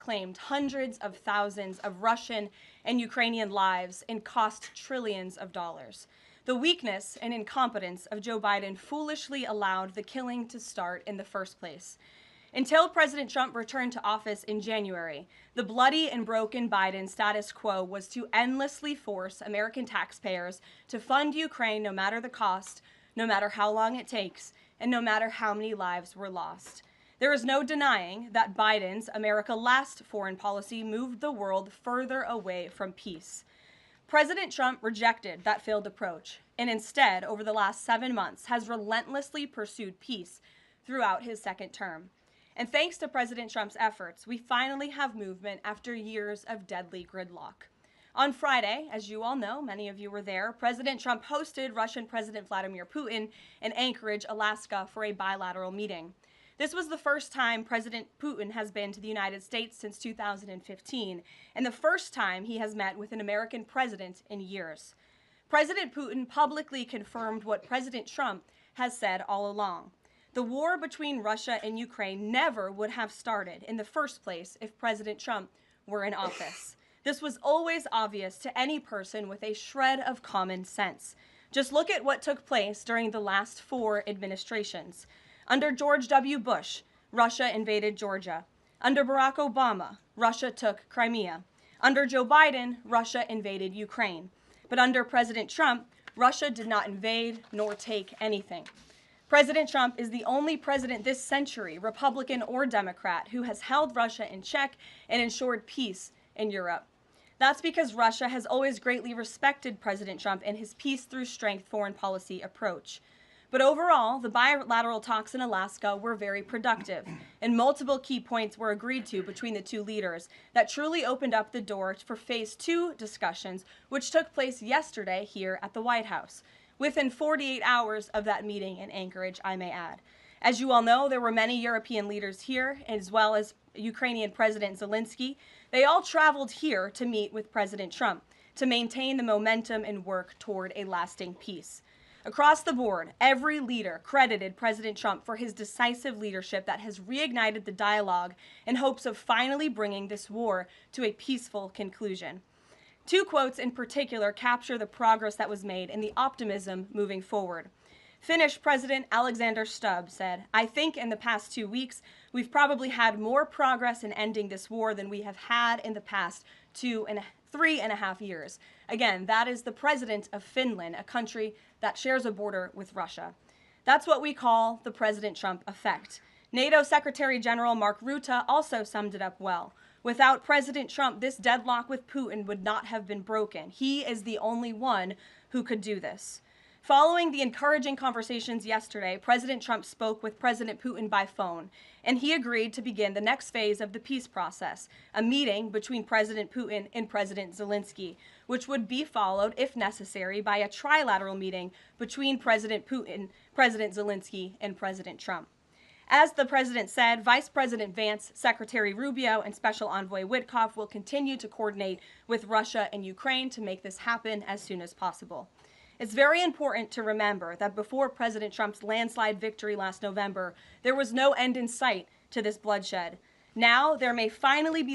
claimed hundreds of thousands of Russian and Ukrainian lives and cost trillions of dollars. The weakness and incompetence of Joe Biden foolishly allowed the killing to start in the first place. Until President Trump returned to office in January, the bloody and broken Biden status quo was to endlessly force American taxpayers to fund Ukraine no matter the cost, no matter how long it takes, and no matter how many lives were lost. There is no denying that Biden's America Last foreign policy moved the world further away from peace. President Trump rejected that failed approach and instead, over the last 7 months, has relentlessly pursued peace throughout his second term. And thanks to President Trump's efforts, we finally have movement after years of deadly gridlock. On Friday, as you all know, many of you were there, President Trump hosted Russian President Vladimir Putin in Anchorage, Alaska, for a bilateral meeting. This was the first time President Putin has been to the United States since 2015, and the first time he has met with an American president in years. President Putin publicly confirmed what President Trump has said all along. The war between Russia and Ukraine never would have started in the first place if President Trump were in office. This was always obvious to any person with a shred of common sense. Just look at what took place during the last 4 administrations. Under George W. Bush, Russia invaded Georgia. Under Barack Obama, Russia took Crimea. Under Joe Biden, Russia invaded Ukraine. But under President Trump, Russia did not invade nor take anything. President Trump is the only president this century, Republican or Democrat, who has held Russia in check and ensured peace in Europe. That's because Russia has always greatly respected President Trump and his peace through strength foreign policy approach. But overall, the bilateral talks in Alaska were very productive, and multiple key points were agreed to between the two leaders that truly opened up the door for Phase 2 discussions, which took place yesterday here at the White House, within 48 hours of that meeting in Anchorage, I may add. As you all know, there were many European leaders here, as well as Ukrainian President Zelenskyy. They all traveled here to meet with President Trump to maintain the momentum and work toward a lasting peace. Across the board, every leader credited President Trump for his decisive leadership that has reignited the dialogue in hopes of finally bringing this war to a peaceful conclusion. 2 quotes in particular capture the progress that was made and the optimism moving forward. Finnish President Alexander Stubb said, "I think in the past 2 weeks, we've probably had more progress in ending this war than we have had in the past 3.5 years. Again, that is the president of Finland, a country that shares a border with Russia. That's what we call the President Trump effect. NATO Secretary General Mark Rutte also summed it up well. Without President Trump, this deadlock with Putin would not have been broken. He is the only one who could do this." Following the encouraging conversations yesterday, President Trump spoke with President Putin by phone, and he agreed to begin the next phase of the peace process, a meeting between President Putin and President Zelenskyy, which would be followed, if necessary, by a trilateral meeting between President Putin, President Zelenskyy, and President Trump. As the president said, Vice President Vance, Secretary Rubio, and Special Envoy Witkoff will continue to coordinate with Russia and Ukraine to make this happen as soon as possible. It's very important to remember that before President Trump's landslide victory last November, there was no end in sight to this bloodshed. Now, there may finally be